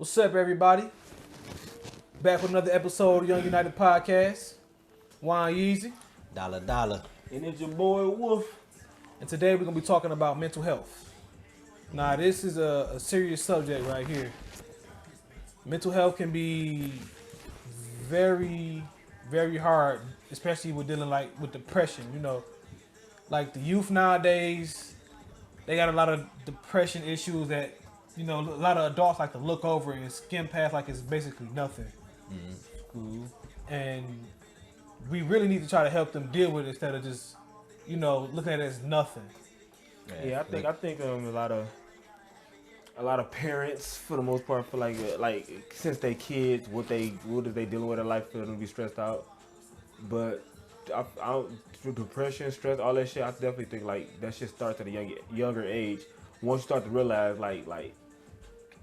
What's up, everybody? Back with another episode of Young United Podcast. Juan Yeezy. Dollar dollar. And it's your boy Wolf. And today we're going to be talking about mental health. Now, this is a serious subject right here. Mental health can be very, very hard, especially with dealing with depression. You know, like the youth nowadays, they got a lot of depression issues that, you know, a lot of adults like to look over and skim past like it's basically nothing. Cool. And we really need to try to help them deal with it instead of just, you know, looking at it as nothing. Yeah, I think a lot of parents for the most part feel like since they kids, what is they dealing with in life for them to be stressed out. But depression, stress, all that shit, I definitely think like that shit starts at a younger age. Once you start to realize like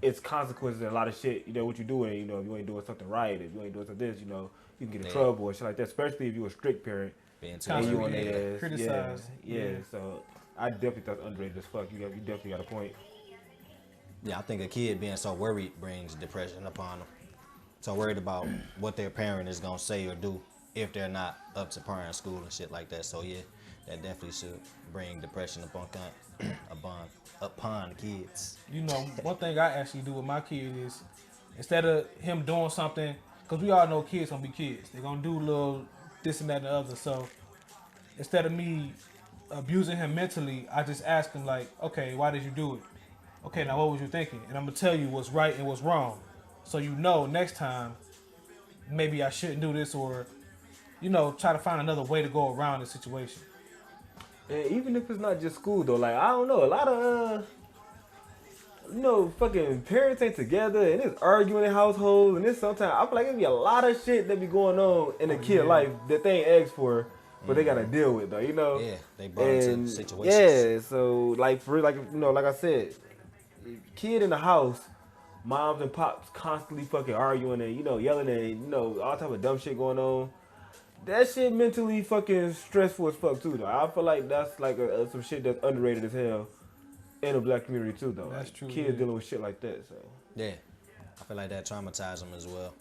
it's consequences and a lot of shit, you know, what you doing, you know, if you ain't doing something right, if you ain't doing something this, you know, you can get in trouble or shit like that, especially if you're a strict parent. Being too Constantly you on their ass. criticized. Yeah, so I definitely thought underrated as fuck. You definitely got a point. Yeah, I think a kid being so worried brings depression upon them. So worried about what their parent is gonna say or do if they're not up to par in school and shit like that. So yeah, that definitely should bring depression upon kids. You know, one thing I actually do with my kid is instead of him doing something, because we all know kids gonna be kids. They're gonna do little this and that and the other. So instead of me abusing him mentally, I just ask him like, okay, why did you do it? Okay, now what was you thinking? And I'm gonna tell you what's right and what's wrong. So you know next time maybe I shouldn't do this, or, you know, try to find another way to go around the situation. And even if it's not just school though, like I don't know, a lot of you know, fucking parents ain't together and it's arguing in households and it's sometimes I feel like it be a lot of shit that be going on in a kid life that they ain't asked for, but they gotta deal with though, you know? Yeah, they brought into situations. Yeah, so like for real, like you know, like I said, kid in the house, moms and pops constantly fucking arguing and, you know, yelling and, you know, all type of dumb shit going on. That shit mentally fucking stressful as fuck too though. I feel like that's like some shit that's underrated as hell in the black community too though. That's like, true. Kids dealing with shit like that, so. Yeah, I feel like that traumatized them as well.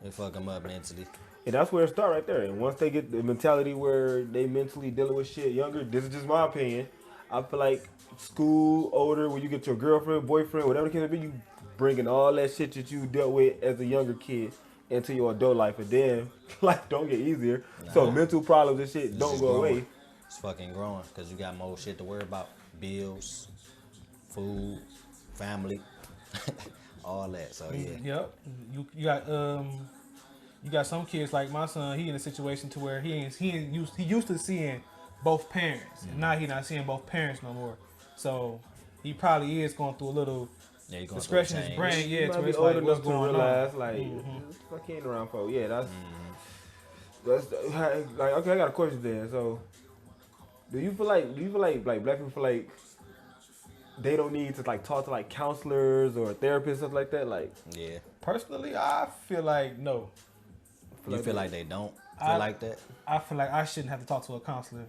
It fuck them up mentally. And that's where it start right there. And once they get the mentality where they mentally dealing with shit younger, this is just my opinion. I feel like school, older, when you get your girlfriend, boyfriend, whatever the case may be, you bringing all that shit that you dealt with as a younger kid into your adult life, and then life don't get easier. Nah. So mental problems and shit don't just go growing. away. It's fucking growing because you got more shit to worry about. Bills, food, family, all that. So yeah. Yep. You got some kids like my son. He in a situation to where he used to seeing both parents, and now he not seeing both parents no more. So he probably is going through a little Yeah, you going discretion in through a his change. brain. Yeah, You to might where be it's old like what's enough to going realize, on. like, I can't around for. Yeah, that's like okay. I got a question then. So, do you feel like black people feel like they don't need to like talk to like counselors or therapists stuff like that? Like, Yeah. Personally, I feel like no. You feel like they don't feel I- like that? I feel like I shouldn't have to talk to a counselor,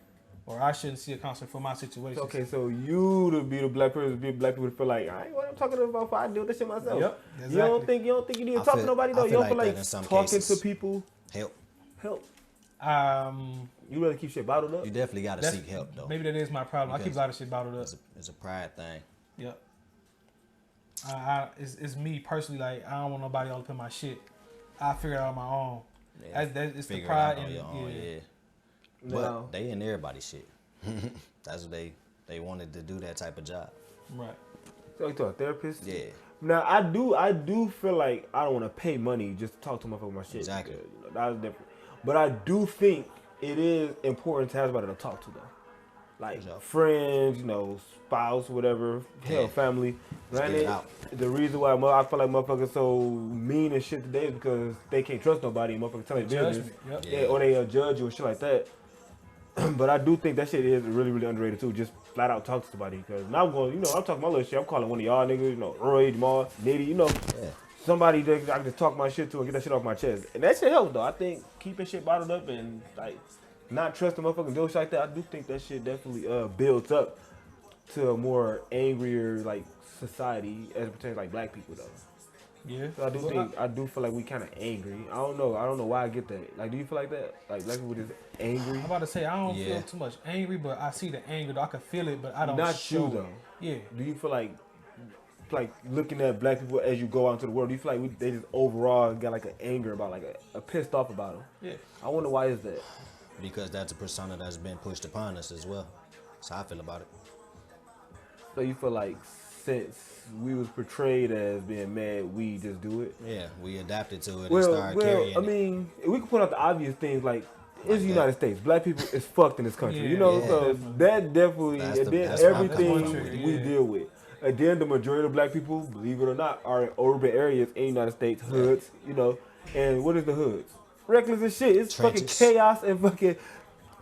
or I shouldn't see a counselor for my situation. okay, so you to be the black person, be black people to feel like I ain't what I'm talking about. If I deal with this shit myself. Yep, You don't think you need to talk to nobody though. I You feel don't feel like like that in some talking cases. to people Help. help. You rather keep shit bottled up. You definitely got to That's- seek help though. Maybe that is my problem. I keep Because a lot of shit bottled up. It's a pride thing. Yep. It's me personally. Like I don't want nobody all up in my shit. I figure it out on my own. Yeah. It's the Figure it pride out on and your own, yeah. No. But they in everybody's shit. That's what they wanted to do, that type of job. right. So you to a therapist. Yeah. Now I do feel like I don't want to pay money just to talk to my about my shit. Exactly. Because, you know, that's different. But I do think it is important to have somebody to talk to though. Like Yeah. friends, you know, spouse, whatever, hell, Yeah. family. Let's get it out. The reason why I feel like motherfuckers so mean and shit today is because they can't trust nobody and motherfuckers tell their business. Judgment. Yep. Yeah. Yeah, or they judge you and shit like that. But I do think that shit is really, really underrated too. Just flat out talk to somebody. Because now I'm going, you know, I'm talking my little shit. I'm calling one of y'all niggas, you know, Roy, Jamal, Nitty, you know, Yeah. somebody that I can just talk my shit to and get that shit off my chest. And that shit helps though. I think keeping shit bottled up and like not trusting motherfucking doing shit like that, I do think that shit definitely builds up to a more angrier like society as it pertains to, like black people though. Yeah. So I do feel like we kind of angry. I don't know why I get that. Like, do you feel like that? Like black people just angry? I'm about to say I don't Yeah. feel too much angry, but I see the anger. Though. I can feel it, but I don't Not show you though. it. Yeah. Do you feel like looking at black people as you go out into the world? Do you feel like they just overall got like an anger about like a pissed off about them? Yeah. I wonder why is that? Because that's a persona that's been pushed upon us as well. That's how I feel about it. So you feel like since we was portrayed as being mad, we just do it? Yeah, we adapted to it and started carrying I it. mean, we can point out the obvious things like it's Like the that. United States. Black people is fucked in this country. Yeah, you know, yeah. so that definitely, That's and the- then that's my everything point. we Yeah. deal with. And then the majority of black people, believe it or not, are in urban areas in the United States, hoods, you know. And what is the hoods? Reckless as shit. It's Trenches. fucking chaos and fucking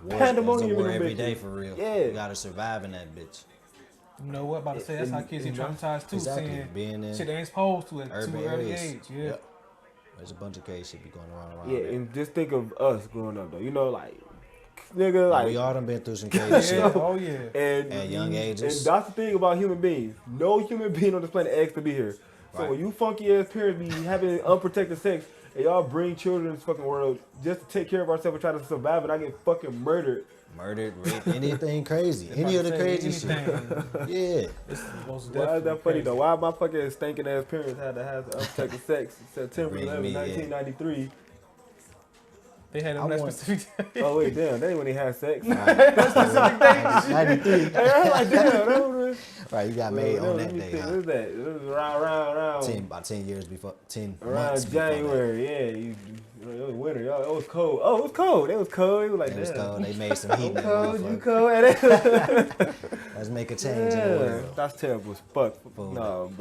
pandemonium War in them every bitches. day for real. Yeah. You gotta survive in that bitch. You know what? About to say that's how kids get traumatized too. Exactly. Seeing Being in shit they ain't supposed to at urban too early areas. age. Yeah. Yep. There's a bunch of crazy shit be going around Yeah, there. and just think of us growing up though. You know, like nigga, like We all done been through some crazy shit. Yeah. Oh yeah. and At young ages. And that's the thing about human beings. No human being on this planet asked to be here. So Right. when you funky ass parents be having unprotected sex and y'all bring children in this fucking world just to take care of ourselves and try to survive and I get fucking murdered. Murdered, raped, anything crazy. Any of the About to say crazy shit. anything. Yeah. It's most Why is definitely that funny crazy. though? Why my fucking stinking ass parents had to have unprotected sex September Bring 11, me, yeah. 1993? They had I them that want- specific day. Oh wait, damn, that ain't when they had sex. That's 93. Hey, I'm like, damn, that was Right, you got made on that day, What huh? is that? It was around. About 10 years before, 10 months Around before that. January, yeah. It was winter, y'all. It was cold. Oh, it was cold. It was cold. It was like It was damn. cold. They made some heat in that Cold, you motherfucker. cold. And Let's make a change in the yeah, world. that's terrible as fuck. Fool. No,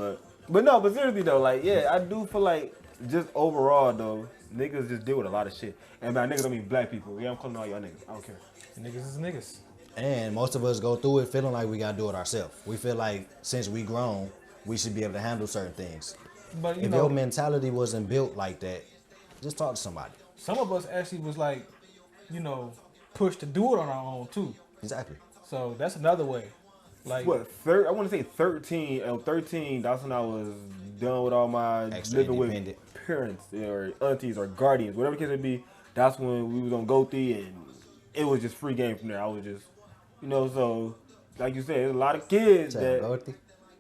but seriously though, like yeah, I do feel like just overall though, niggas just deal with a lot of shit. And by niggas I mean black people. Yeah, I'm calling all y'all niggas. I don't care. Niggas is niggas. And most of us go through it feeling like we gotta do it ourselves. We feel like since we grown, we should be able to handle certain things. But you If know, your mentality wasn't built like that, just talk to somebody. some of us actually was like, you know, pushed to do it on our own too. Exactly. So that's another way. Like What, I want to say 13. 13, that's when I was done with all my Extra living with independent. parents or aunties or guardians, whatever the case may be. That's when we was on GoThea and it was just free game from there. I was just, you know, so like you said, there's a lot of kids that, Dorothy.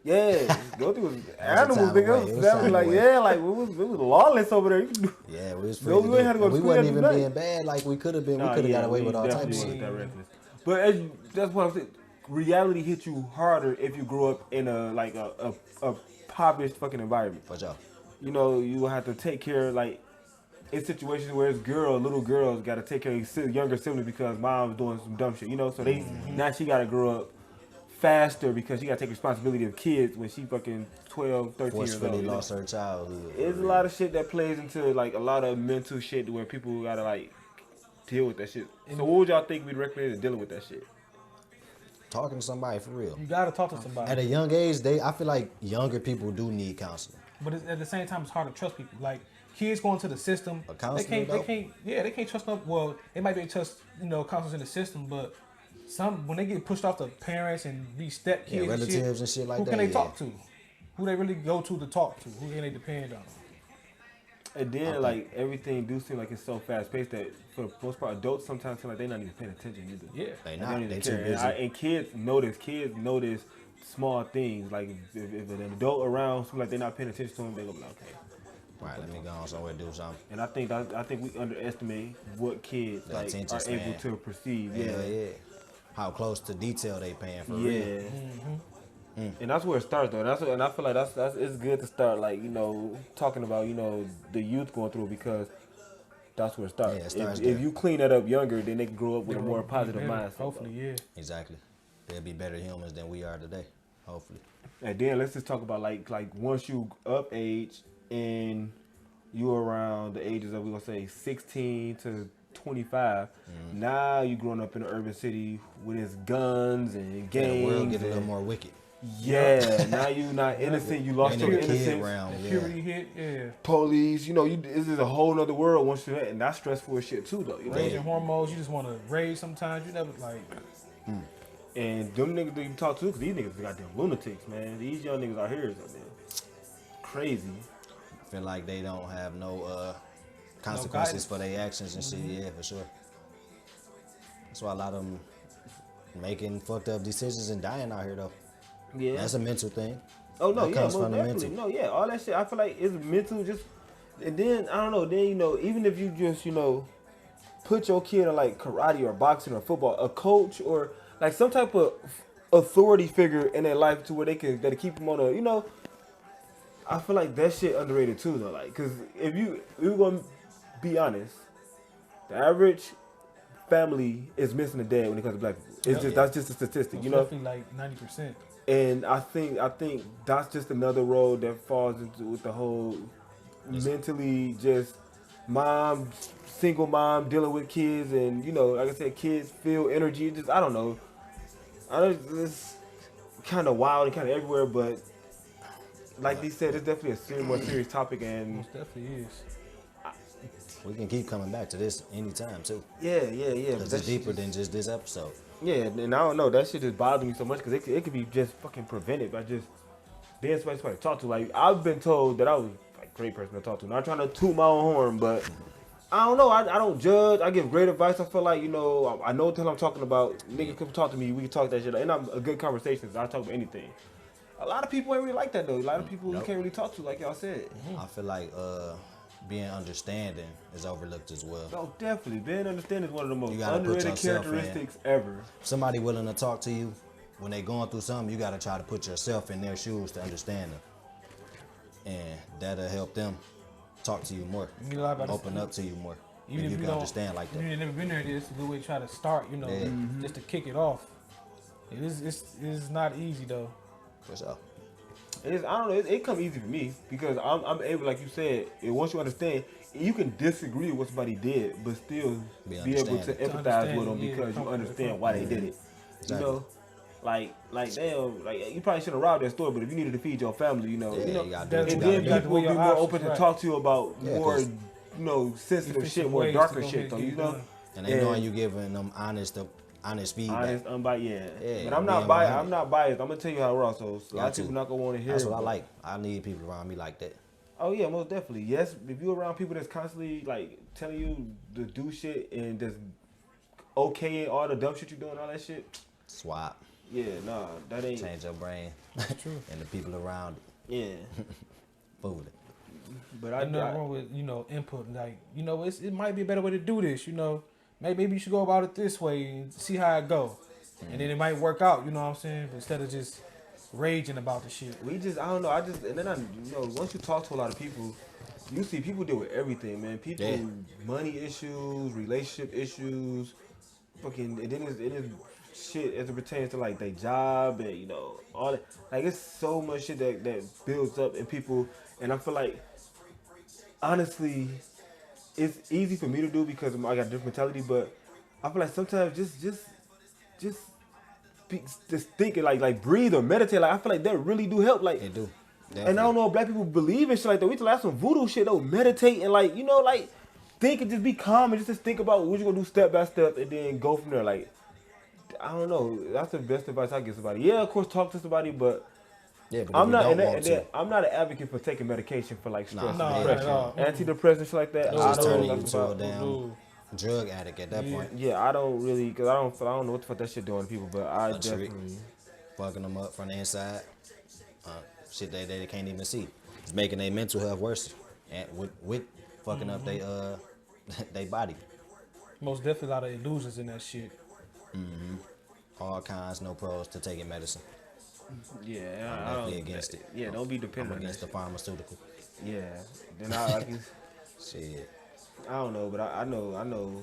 yeah, GoThea was a animals, time nigga. away. It It was was family, time like, away. yeah, like it was lawless over there. You could do- Yeah, we was free. No, to we do ain't had to it. go to We school wasn't every even day. being bad like we could have been. Nah, We could have yeah, got away we with all types of definitely shit. wasn't that reckless. But that's what I'm saying. Reality hits you harder if you grew up in a impoverished fucking environment. For sure. You know, you will have to take care like in situations where it's little girls got to take care of younger siblings because mom's doing some dumb shit. You know, so they now she got to grow up faster because she got to take responsibility of kids when she fucking 12, 13 years Forcefully old. lost her childhood. There's a lot of shit that plays into like a lot of mental shit where people gotta like deal with that shit. So what would y'all think we'd recommend in dealing with that shit? Talking to somebody for real. you gotta talk to somebody. At a young age, I feel like younger people do need counseling. But at the same time, it's hard to trust people. Like kids going to the system, A counselor, they can't trust them. Well, they might be able to trust, counselors in the system, but when they get pushed off to parents and these step kids, Yeah, relatives and shit like who that, can they yeah. talk to? Who they really go to talk to? Who can they depend on? And then like everything do seem like it's so fast paced that for the most part adults sometimes feel like they're not even paying attention either. Yeah, They Like, not. don't even They too care. busy. And kids notice small things. Like if an adult around seems like they're not paying attention to them, they go be like, okay. Right, let me go on somewhere and do something. And I think we underestimate what kids The like attention are span. able to perceive. Yeah, yeah. How close to detail they paying for Yeah. real. And that's where it starts though. And I feel like that's it's good to start like, talking about, the youth going through it because that's where it starts. Yeah, it starts if there. you clean that up younger, then they can grow up with a more positive mindset. Hopefully, yeah. Exactly. They'll be better humans than we are today. Hopefully. And then let's just talk about like once you up age and you around the ages of, we're gonna say 16 to 25, now you growing up in an urban city with its guns and Yeah, gangs. the world get a little and- more wicked. Yeah, now you not innocent. You lost Ain't your no kid innocence. around. And Yeah. puberty hit, yeah. Police, this is a whole nother world once you're and that's stressful as shit too though. Raising hormones, you just want to rage sometimes. You never like. And them niggas that you talk to, because these niggas are goddamn lunatics, man. These young niggas out here is goddamn crazy. feel like they don't have no consequences guidance. for their actions and shit. Yeah, for sure. That's why a lot of them making fucked up decisions and dying out here though. Yeah. That's a mental thing. Oh no, That yeah, comes most from the definitely. mental. No, yeah, all that shit. I feel like it's mental. Just and then I don't know. Then even if you just put your kid in like karate or boxing or football, a coach or like some type of authority figure in their life to where that'll keep them on a I feel like that shit underrated too though. Like, cause if we're gonna be honest, the average family is missing a dad when it comes to black people. It's just that's just a statistic, Definitely like 90%. And I think that's just another road that falls into with the whole mentally just single mom dealing with kids, and like I said, kids feel energy. Just I don't know. It's kind of wild and kind of everywhere, but like they said, it's definitely a more serious topic, and Most definitely is. We can keep coming back to this anytime too. yeah. Because it's deeper than just this episode. Yeah, and I don't know. That shit just bothers me so much because it could be just fucking prevented by just being somebody to talk to. Like, I've been told that I was like a great person to talk to. Not trying to toot my own horn, but I don't know. I don't judge. I give great advice. I feel like, I know what the hell I'm talking about. Niggas come talk to me. We can talk that shit. And I'm a good conversation. I talk about anything. A lot of people ain't really like that, though. A lot of people you can't really talk to, like y'all said. I feel like being understanding is overlooked as well. No, definitely. Being understanding is one of the most You gotta put underrated yourself in. characteristics ever. Somebody willing to talk to you when they going through something, you gotta try to put yourself in their shoes to understand them, and that'll help them talk to you more, You know, I gotta- open up to you more. Even if if you you can don't understand like that. If you've never been there, it's a good way to try to start, Yeah. just to kick it off. It's not easy though. For sure. I don't know. It come easy for me because I'm able, like you said, and once you understand, you can disagree with what somebody did, but still Be be able to understanding. empathize with them Yeah, because you come- understand why they did it. Exactly. Like damn, like you probably shouldn't have robbed that store, but if you needed to feed your family, Yeah, you gotta do that- what you and gotta then you do. gotta people will weigh be your more options, open to right. talk to you about Yeah, more, 'cause- sensitive Efficient shit, more ways to darker go shit, ahead though. and You keep know. going. And they knowing you giving them honest feedback. Honest, unbiased, Yeah, but I'm not being biased. 100. I'm not biased. I'm gonna tell you how raw. So a lot Got of people to. not gonna want to hear. That's it, what I but- like. I need people around me like that. Oh yeah, most definitely. Yes, if you're around people that's constantly like telling you to do shit and just okaying all the dumb shit you doing, all that shit. Swap, Yeah, nah, that ain't. change your brain, True. and the people around it. Yeah, Fool it. but Ain't nothing wrong with input. Like it might be a better way to do this. Maybe you should go about it this way and see how it go, and then it might work out. You know what I'm saying? But instead of just raging about the shit. I don't know. And then once you talk to a lot of people, you see people deal with everything, man. People, Yeah. money issues, relationship issues, fucking, and then it is shit as it pertains to like their job and all that. Like it's so much shit that builds up in people, and I feel like honestly, it's easy for me to do because I got a different mentality, but I feel like sometimes just thinking like breathe or meditate. Like I feel like that really do help. Like They do. and I don't know if black people believe in shit like that. We used to like some voodoo shit though. Meditate and like think and just be calm and just think about what you're gonna do step by step and then go from there. Like I don't know. That's the best advice I give somebody. Yeah, of course talk to somebody, but Yeah, but I'm if not you and don't that, want and to, that, I'm not an advocate for taking medication for like stress, Nah, and not at depression, all. antidepressant shit like that. that's I just don't turning know you nothing to a about- damn Ooh. drug addict at that point. Yeah, I don't really because I don't know what the fuck that shit doing to people, but I A trick. definitely. Fucking them up from the inside. Shit they can't even see. It's making their mental health worse, and with fucking up they body. Most definitely a lot of illusions in that shit. All kinds, no pros to taking medicine. Yeah, I'm I definitely don't, against it. Yeah, don't be I'm dependent on against that the pharmaceutical. shit. Yeah, then I like Shit. I don't know, but I know.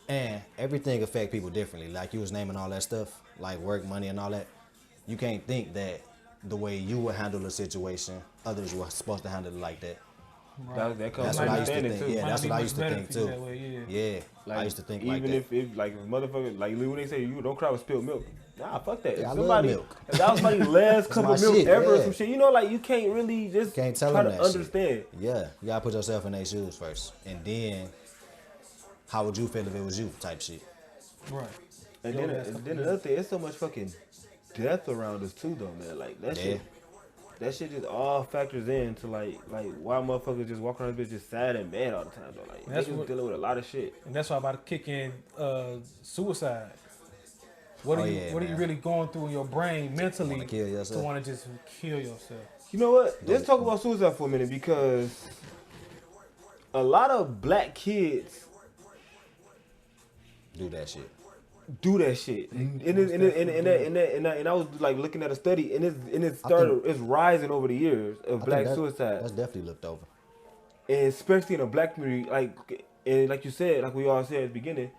And everything affect people differently. Like you was naming all that stuff, like work, money, and all that. You can't think that the way you would handle a situation, others were supposed to handle it like that. That comes That's from what I used to understanding think. too. Yeah, Might that's be what I much used to better think for you too. that way, Yeah, Like, I used to think even like that. if like if motherfucker like when they say you don't cry with spilled milk, nah, fuck that. Yeah, I If love somebody, milk. if that was somebody's last cup my of milk shit, ever or yeah. some shit, like you can't really just Can't tell try them to that shit. understand. Yeah, you gotta put yourself in their shoes first, and then how would you feel if it was you? Type shit. Right. And Yo, then that's and then another thing, it's so much fucking death around us too, though, man. Like that Yeah. shit. that shit just all factors into like why motherfuckers just walk around this bitch just sad and mad all the time though. Like That's niggas what- dealing with a lot of shit. And that's why I'm about to kick in suicide. What are you man. really going through in your brain mentally wanna kill to yourself. want to just kill yourself? You know what? Let's talk about suicide for a minute because a lot of black kids Do that shit. do that shit, and I was like looking at a study, and it's rising over the years of black suicide, That's definitely looked over. and especially in a black community, like you said, like we all said at the beginning,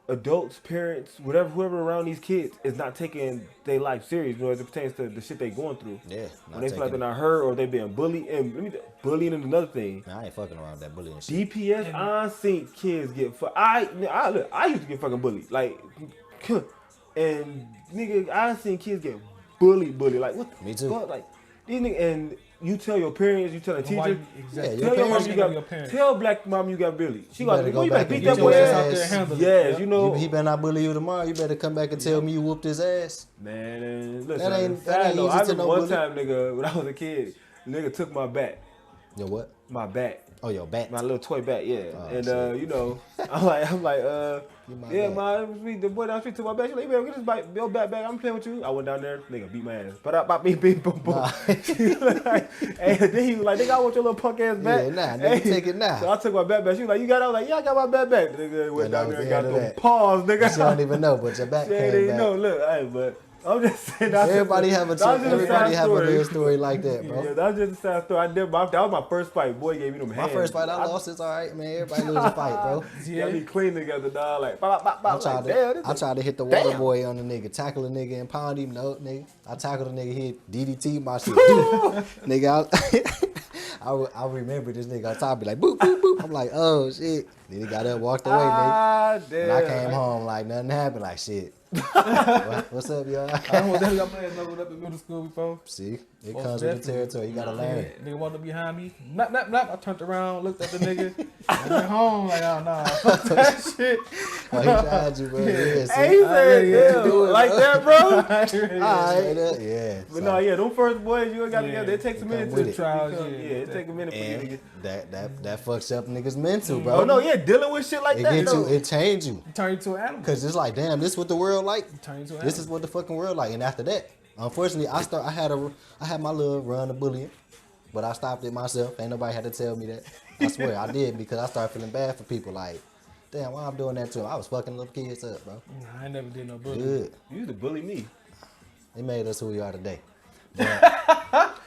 adults, parents, whoever around these kids is not taking their life serious, as it pertains to the shit they going through. Yeah. When they feel like they're not heard or they being bullied, and bullying is another thing. Man, I ain't fucking around with that bullying shit. DPS, I seen kids get I used to get fucking bullied. Like, and nigga, I seen kids get bullied. Like, what the Me too. fuck? Like, these niggas, and you tell your parents, you tell the Why teacher, exactly. Yeah, tell your mom parents you know got, your parents. tell black mom you got bullied. She better gonna go you back better and beat get that your boy ass ass. out there and handle it. Yes, Yeah. you know. He better not bully you tomorrow. You better come back and tell me you whooped his ass. Man, and listen, That ain't side note, easy I to remember know one bully. time, nigga, when I was a kid, nigga took my bat. Yo, what? My bat. Oh, your bat. My little toy bat, yeah. Oh, And shit. you know, I'm like, my yeah, bat. the boy down the street took my bat. She's like, man, get this bite, your bat back. I'm playing with you. I went down there, nigga, beat my ass. But I beat, boom, boom. Nah. And then he was like, nigga, I want your little punk ass bat. Yeah, nah, nigga, take it now. So I took my bat back. She was like, you got it? I was like, yeah, I got my bat back. Nigga went And down that there and was got the end of them that. paws, nigga. She don't even know, but your bat She ain't came even back. know. Look, hey, but I'm just saying. That's Everybody just, have a that's just everybody sad have a story. little story like that, bro. Yeah, that's just a sad story. That was my first fight. Boy gave me them My hands. first fight, I lost. It's all right, man. Everybody lose a fight, bro. Got me clean together, dog. Like, bop, bop, I bop. tried, Like, damn, I tried to hit the water boy on the nigga, tackle a nigga and pound him. No, nigga. I tackled a nigga, hit DDT my shit. Nigga, I remember this nigga on top, be like, boop, boop, boop. I'm like, oh, shit. Then he got up, walked away, nigga. Ah, damn. And I came home like nothing happened, like shit. What's up, y'all? I don't that got my ass knuckled up in middle school before. See, it Most comes with the definitely. territory. You gotta learn. Nigga walked up behind me. Nap, nap, nap. I turned around, looked at the nigga. I went home like, oh, nah. Fuck that shit. Oh, he tried you, bro. Yeah, see? Hey, he said, yeah, yeah, do it, like bro. that, bro. Straight up, yeah. But no, yeah, them first boys, you got Yeah, together. It takes a they minute come to with it. Trials, become- yeah. yeah, it take a minute for you to And get. that fucks up niggas' mental, bro. Oh no, yeah, dealing with shit like It that. gets No. you, it change you. Turn you to an animal. Cause it's like, damn, this what the world like. Turn you to an This is animal. what the fucking world like. And after that, unfortunately, I had my little run of bullying, but I stopped it myself. Ain't nobody had to tell me that. I swear I did because I started feeling bad for people. Like, damn, why I'm doing that to them? I was fucking little kids up, bro. Nah, I ain't never did no bullying. Good. You used to bully me. It made us who we are today. But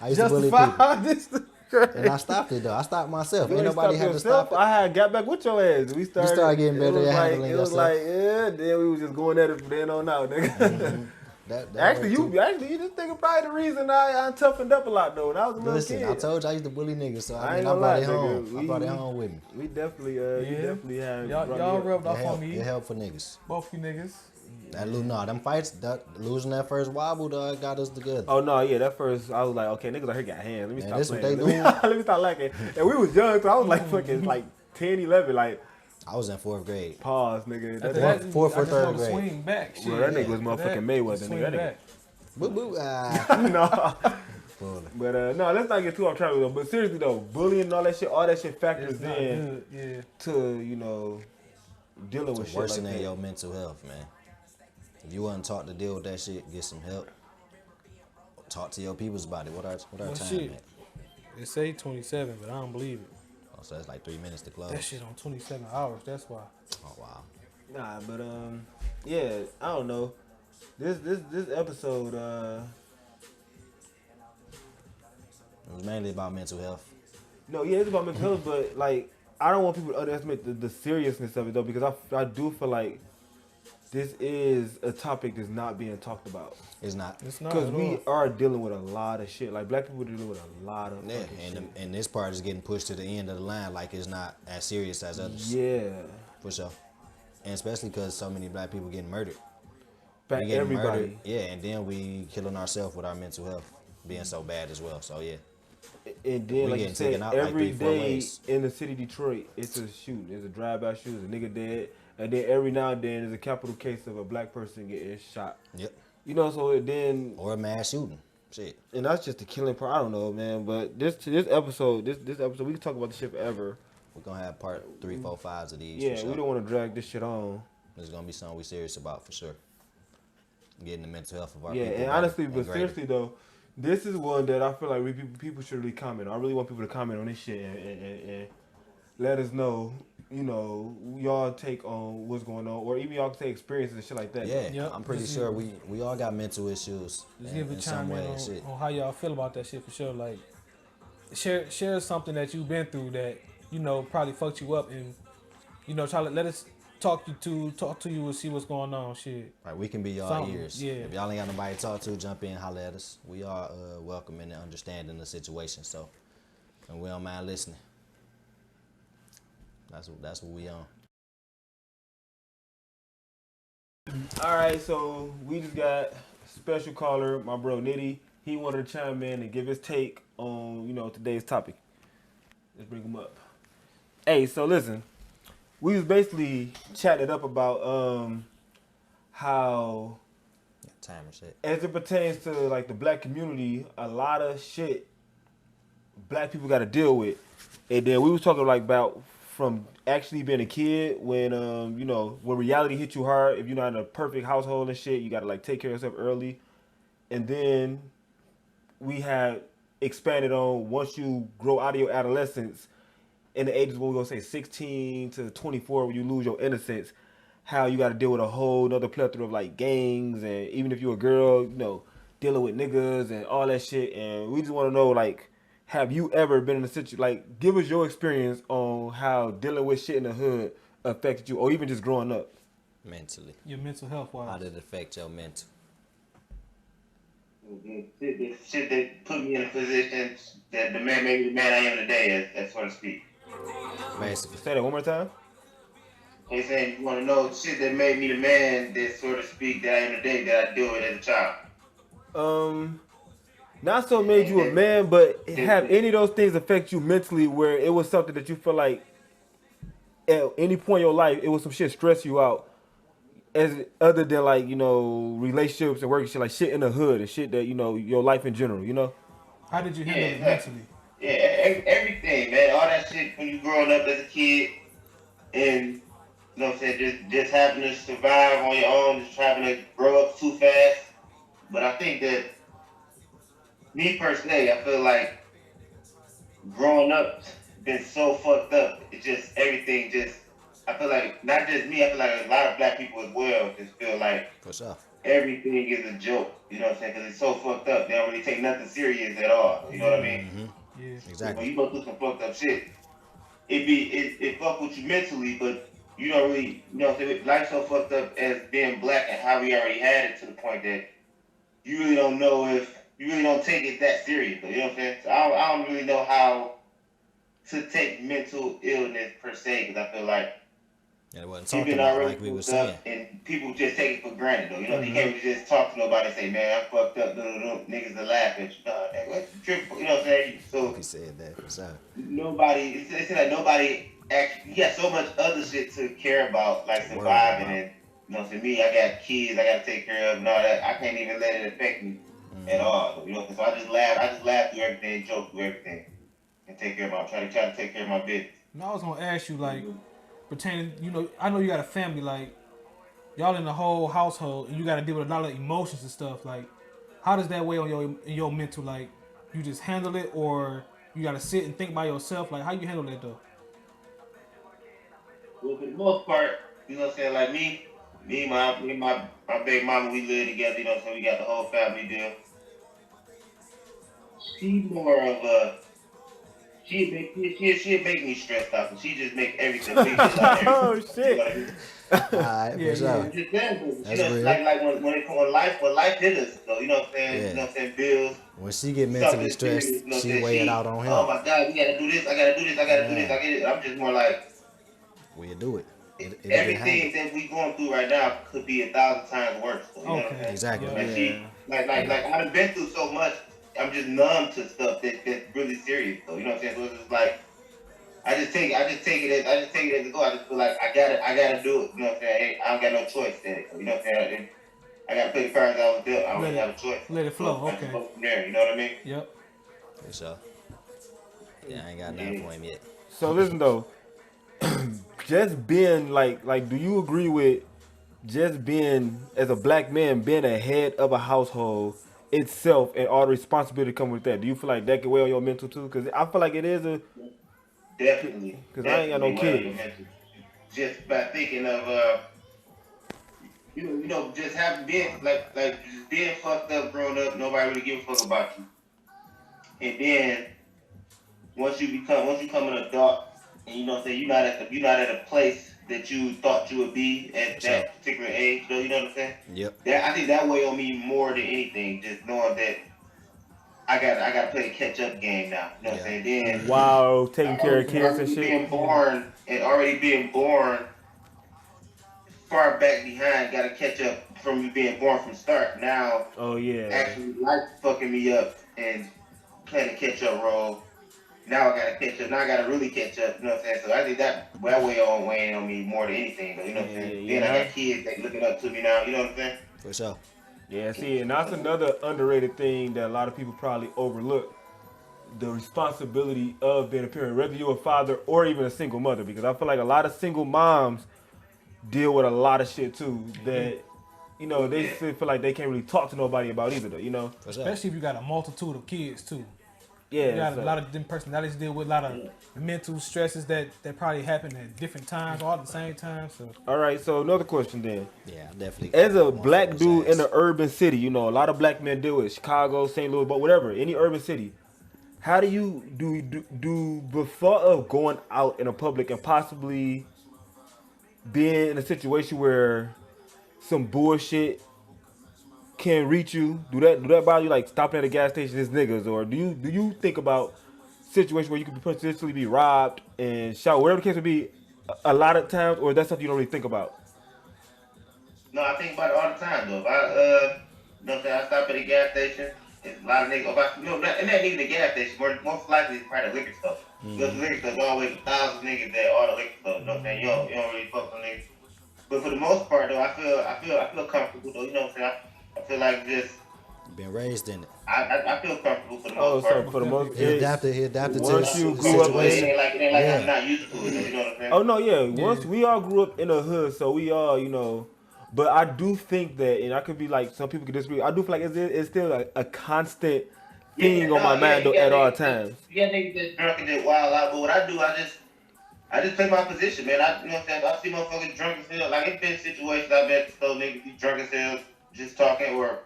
I used to bully people, Justify this. and I stopped it though. I stopped myself. You Ain't ain't nobody stopped had to yourself. stop it. I had got back with your ass. We started getting better it was at like, handling it was yourself. like, yeah, then we was just going at it from then on out, nigga. That Actually, worked too. you just think probably the reason I toughened up a lot though. When I was a little Listen, kid. I told you I used to bully niggas, so I I ain't mean, I gonna brought lie, it home. nigga. I brought it home with me. We definitely, you Yeah. definitely had. Y'all brought y'all me up. rubbed off It on helped, me. it helped for niggas. Both you niggas. Them fights, losing that first wobble, dog, got us together. Oh no, yeah, that first I was like, okay, niggas out here got hands. Let me Man, stop this what playing. they Let me stop lacking. And we was young, so I was like fucking like 10, 11, like I was in 4th grade. pause, nigga. After That, that, fourth I or just third wanna grade. swing back. Shit. well, that nigga was After motherfucking that, Mayweather, swing nigga. That back. Boo boo. nigga. No. Fully. But no, let's not get too off track though. But seriously though, bullying and all that shit factors It's not in good. Yeah. to, you know, dealing with shit like Worsening that. your mental health, man. If you wasn't taught to deal with that shit, get some help. Talk to your peoples about it. What our Well, time shit. at? It say 27, but I don't believe it. Oh, so that's like 3 minutes to close. That shit on 27 hours. That's why. Oh wow. Nah, but yeah, I don't know. This episode, It was mainly about mental health. no, yeah, it's about mental health, but like I don't want people to underestimate the seriousness of it though, because I do feel like this is a topic that's not being talked about. It's not. It's not. Because at we all. are dealing with a lot of shit. Like black people are dealing with a lot of Yeah, fucking shit. and this part is getting pushed to the end of the line like it's not as serious as others. Yeah. For sure. And especially because so many black people getting murdered. Back We getting everybody. murdered. Yeah, and then we killing ourselves with our mental health being so bad as well. So yeah. And We then, like you getting said, taken out like every 3-4 day ways. in the city of Detroit, it's a shooting. It's a drive-by shooting. There's a nigga dead. And then every now and then, there's a capital case of a black person getting shot. Yep. You know, so then, Or a mass shooting. Shit. And that's just the killing part. I don't know, man. But this episode, we can talk about this shit forever. We're gonna have part 3, 4, 5s of these. Yeah, for sure. we don't want to drag this shit on. It's gonna be something we serious about for sure. Getting the mental health of our Yeah, people. and better honestly, and but greater. seriously though, this is one that I feel like people should really comment. I really want people to comment on this shit and let us know, y'all take on what's going on, or even y'all can take experiences and shit like that. Yeah, Yep. I'm pretty Just sure we all got mental issues Just give a in some chime way in and shit. on how y'all feel about that shit for sure. Like, share something that you've been through that probably fucked you up, and try to let us talk to you and see what's going on. Shit. Right, we can be y'all Something, ears. yeah. If y'all ain't got nobody to talk to, jump in, holler at us. We are welcoming and understanding the situation, so and we don't mind listening. That's what we on. All right, so we just got a special caller, my bro Nitty. He wanted to chime in and give his take on today's topic. Let's bring him up. Hey, so listen, we was basically chatting up about how, Timer shit. as it pertains to like the black community, a lot of shit black people got to deal with, and then we was talking like about from actually being a kid when when reality hit you hard. If you're not in a perfect household and shit, you got to like take care of yourself early, and then we had expanded on once you grow out of your adolescence in the ages when we're gonna say 16 to 24 when you lose your innocence, how you got to deal with a whole nother plethora of like gangs, and even if you're a girl, dealing with niggas and all that shit. And we just want to know, like, have you ever been in a situation, like, give us your experience on how dealing with shit in the hood affected you, or even just growing up. Mentally. Your mental health How wise. did it affect your mental? Shit that put me in a position that the man made me the man I am today, as so to speak. Basically. Say that one more time. They saying you want to know shit that made me the man that, so to speak, that I am today, that I deal with as a child. Not so made you a man, but have any of those things affect you mentally where it was something that you feel like at any point in your life, it was some shit stress you out, as other than like, relationships and work and shit, like shit in the hood and shit that, your life in general, How did you handle it exactly. mentally? Yeah, everything, man. All that shit when you growing up as a kid, and what I'm saying, just having to survive on your own, just having to grow up too fast. But I think that me personally, I feel like growing up been so fucked up. It's just everything. I feel like not just me. I feel like a lot of black people as well just feel like For sure. everything is a joke. You know what I'm saying? Because it's so fucked up. They don't really take nothing serious at all. You know what I mean? Mm-hmm. Yeah. When Exactly. you go through some fucked up shit, it fuck with you mentally, but you don't really, life's so fucked up as being black and how we already had it to the point that you really don't know if you really don't take it that serious. You know what I'm saying? So I don't really know how to take mental illness per se, because I feel like And it wasn't you've talked been about already like we were fucked up, saying. and people just take it for granted though. You can't really just talk to nobody and say, "Man, I'm fucked up." Niggas will laugh at you. Nah, what you tripping? You know what I'm saying? So We said that for sure. nobody, it's like nobody actually, you got so much other shit to care about, like Worry surviving, about. and to me, I got kids I gotta take care of and all that. I can't even let it affect me at all. So I just laugh through everything, joke through everything, and try to take care of my business. Now I was gonna ask you, like, pertaining, I know you got a family, like, y'all in the whole household, and you got to deal with a lot of emotions and stuff. Like, how does that weigh on your mental? Like, you just handle it, or you got to sit and think by yourself? Like, how you handle that though? Well, for the most part, you know what I'm saying, like me and my baby mama, we live together, you know what I'm saying, we got the whole family deal. She's more of a, she'd make me stressed out, and she just make everything big about everything. Oh, shit. You know what I mean? Alright, Yeah, for sure. Just that, but, That's real. like when life hit us, though, you know what I'm saying? Yeah. You know what I'm saying? Bills, When she get mentally something stressed, serious, you know what I'm she saying? weigh it out on Oh him. my God, we gotta do this, I gotta do this, I gotta do this, I get it. I'm just more like, We'll do it. It'll get everything handled. that we going through right now could be 1,000 times worse. Though, you know what I'm Okay. saying? Exactly. Yeah. Like Yeah. like I done been through so much. I'm just numb to stuff that's really serious. Though, you know what I'm saying? So it's just like I just take it as it go. I just feel like I gotta do it. You know what I'm saying? I don't got no choice in it. You know what I'm saying? I got to play the cards I was dealt. I don't Let really it- have a choice. let it flow, So I just okay. go from there. You know what I mean? Yep. For sure. Yeah, I ain't got nothing for him yet. So listen though, just being like, do you agree with just being as a black man being a head of a household itself and all the responsibility come with that? Do you feel like that can weigh on your mental too? Because I feel like it is a Definitely. 'Cause I ain't got no Definitely, kids. Just by thinking of you know, just having been like just being fucked up growing up, nobody really give a fuck about you. And then once you come an adult and you know what I'm saying, you're not at a place that you thought you would be at Sure. that particular age, though, you know what I'm saying? Yep. That I think that weigh on me more than anything, just knowing that I gotta play a catch up game now. You know what I'm saying? Then while taking care of kids and shit. already being born far back behind, gotta catch up from you being born from start. Now Oh yeah. actually life fucking me up and playing a catch up role. Now I gotta catch up. Now I gotta really catch up. You know what I'm saying? So I think that weighing on me more than anything, though. You know what I'm saying? Yeah, Then I yeah. got kids that looking up to me now. You know what I'm saying? For sure. Yeah, see, and that's another underrated thing that a lot of people probably overlook. The responsibility of being a parent, whether you're a father or even a single mother, because I feel like a lot of single moms deal with a lot of shit too that, you know, they feel like they can't really talk to nobody about either though, you know? For sure. Especially if you got a multitude of kids too. Yeah. You got so- a lot of different personalities, deal with a lot of mental stresses that probably happen at different times, all at the same time. So All right, so another question then. Yeah, definitely. As a want black those dude in ass. an urban city, you know, a lot of black men deal with Chicago, St. Louis, but whatever, any urban city. How do you do before of going out in a public and possibly being in a situation where some bullshit can reach you? Do that bother you, like stopping at a gas station as niggas, or do you think about situations where you could potentially be robbed and shot, whatever the case would be, a lot of times, or that's something you don't really think about? No, I think about it all the time though. If I you know what I'm saying, I stop at a gas station. There's a lot of niggas. And that even the gas station. Most likely it's probably the liquor store. Because the liquor store's always 1,000 niggas there, all the liquor store. You know what I'm saying? You don't really fuck with niggas. But for the most part though, I feel comfortable though. You know what I'm saying? I feel like just Been raised in it. I feel comfortable for the Oh, most so part. for the most, He adapted to Once the you the grew up, It situation. ain't like Yeah. I'm not used to it. Though, you know what I'm saying? oh no, yeah. Once we all grew up in a hood, so we all, you know. But I do think that, and I could be like, some people could disagree. I do feel like it's still a constant thing on my mind though, at all times. Yeah, niggas that drunk and that wild out. But what I do, I just play my position, man. You know what I'm saying? I see motherfuckers drunk as hell. Like, it's been situations I've been at the store, niggas be drunk as hell, just talking, or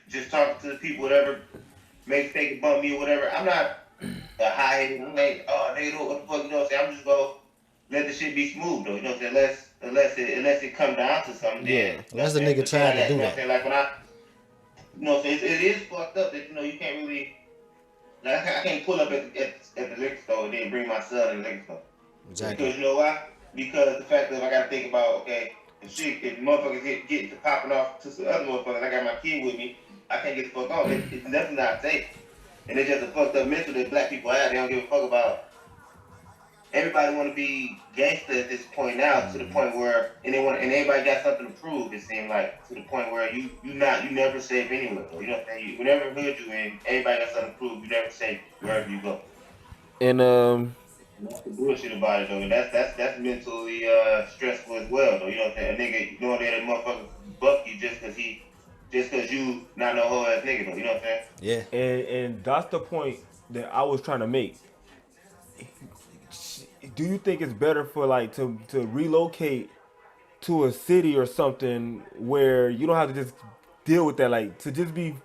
just talking to the people, whatever. Maybe they can bump me or whatever. I'm not a high-headed. I'm like, oh, nigga, what the fuck, you know what I'm saying? I'm just gonna let the shit be smooth, though. You know what I'm saying? Unless it come down to something. Yeah. Then, Unless the nigga tried to do you know what I'm that. saying? Like, when you know what I'm saying? It is fucked up that, you know, you can't really, like, I can't pull up at the liquor store and then bring my son in the liquor store. Exactly. Because you know why? Because the fact that I gotta think about, okay, if motherfuckers get to popping off to some other motherfuckers, I got my kid with me, I can't get the fuck off. It's definitely not safe. And it's just a fucked up mental that black people have. They don't give a fuck about. Everybody want to be gangster at this point now, to the point where, and everybody got something to prove. It seems like, to the point where you never safe anywhere. Though. You know what I'm saying? Whenever hood you in, everybody got something to prove. You never safe wherever you go. And That's the bullshit about it though, and that's mentally stressful as well though. You know what I'm saying? A nigga knowing that a motherfucker buck you just cause you not no whole ass nigga though. You know what I'm saying? Yeah. and that's the point that I was trying to make. Do you think it's better for like to relocate to a city or something where you don't have to just deal with that, like to just be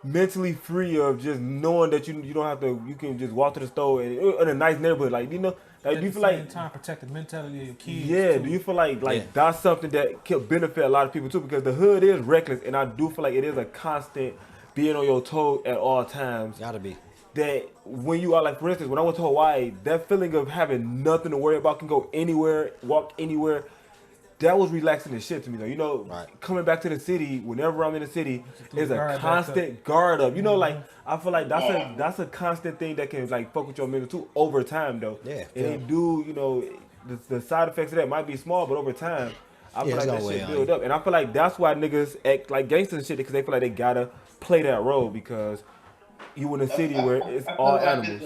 mentally free of just knowing that you don't have to, you can just walk to the store and in a nice neighborhood, like, you know, like, at do you the feel same like time protect the mentality of your kids. yeah, too. do you feel like Yeah. that's something that can benefit a lot of people too? Because the hood is reckless, and I do feel like it is a constant being on your toes at all times. Gotta be. That when you are, like, for instance, when I went to Hawaii, that feeling of having nothing to worry about, can go anywhere, walk anywhere, that was relaxing as shit to me though. You know, Right. coming back to the city, whenever I'm in the city, is a guard back constant guard up. You know, like, I feel like that's a constant thing that can like fuck with your mental too over time though. Yeah, And yeah. it do, you know, the side effects of that might be small, but over time, I Yeah, feel it's like that gonna weigh shit on build you. up, and I feel like that's why niggas act like gangsters and shit because they feel like they gotta play that role because you in a city where it's I all feel like animals.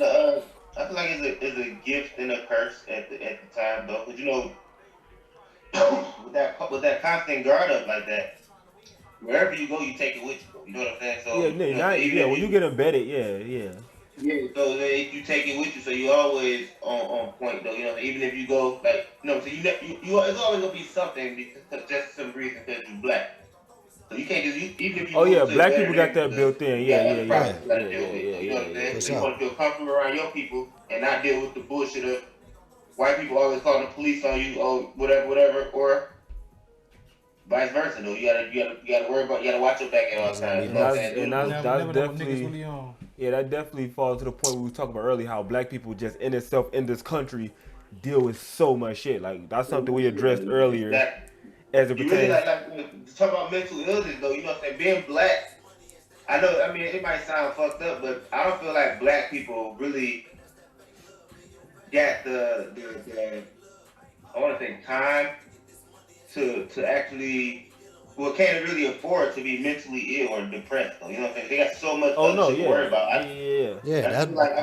I feel like it's a gift and a curse at the time though, because with that constant guard up like that, wherever you go, you take it with you. You know what I'm saying? Yeah, So even yeah. if When you get embedded, yeah. so if you take it with you, so you always on point though. Even if you go like so it's always gonna be something because just some reason because you black. So you can't just even if you Oh yeah, move to a black better people got that neighborhood, built in. you Yeah, got yeah, other yeah, problems you yeah, gotta deal with. yeah, You know what I'm yeah, saying? For So you sure. want to feel comfortable around your people and not deal with the bullshit of white people always calling the police on you, oh whatever, or vice versa. Though you gotta worry about, you gotta watch your back at all It's gonna be times. You And know what I'm both. that's saying? and Do the that's bullshit. that's Never know what niggas definitely really on. yeah, that definitely falls to the point we were talking about earlier how black people just in itself in this country deal with so much shit. Like that's something we addressed earlier Exactly. as it You really pertains. talk about mental illness though. You know what I'm saying? Being black, I know. I mean, it might sound fucked up, but I don't feel like black people really got the I want to say time to actually can't really afford to be mentally ill or depressed though. You know what I'm saying? They got so much Oh other no, shit to worry yeah, about. yeah. Yeah, I feel like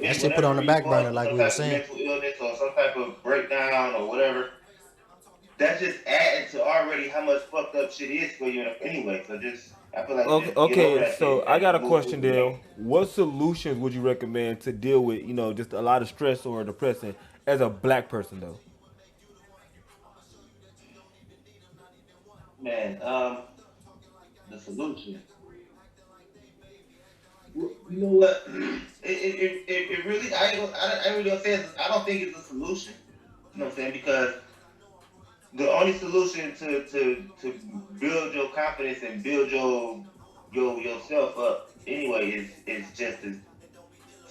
that shit put on whenever the you back go burner through like some we were type of saying. mental illness or some type of breakdown or whatever, that's just adding to already how much fucked up shit is for you anyway. So I feel like Okay, just get over okay. that shit So I got a and move question, forward. Dale. What solutions would you recommend to deal with just a lot of stress or depression as a black person though? Man, the solution. You know what? It really I ain't really gonna say I don't think it's a solution. You know what I'm saying? Because the only solution to build your confidence and build yourself up anyway is just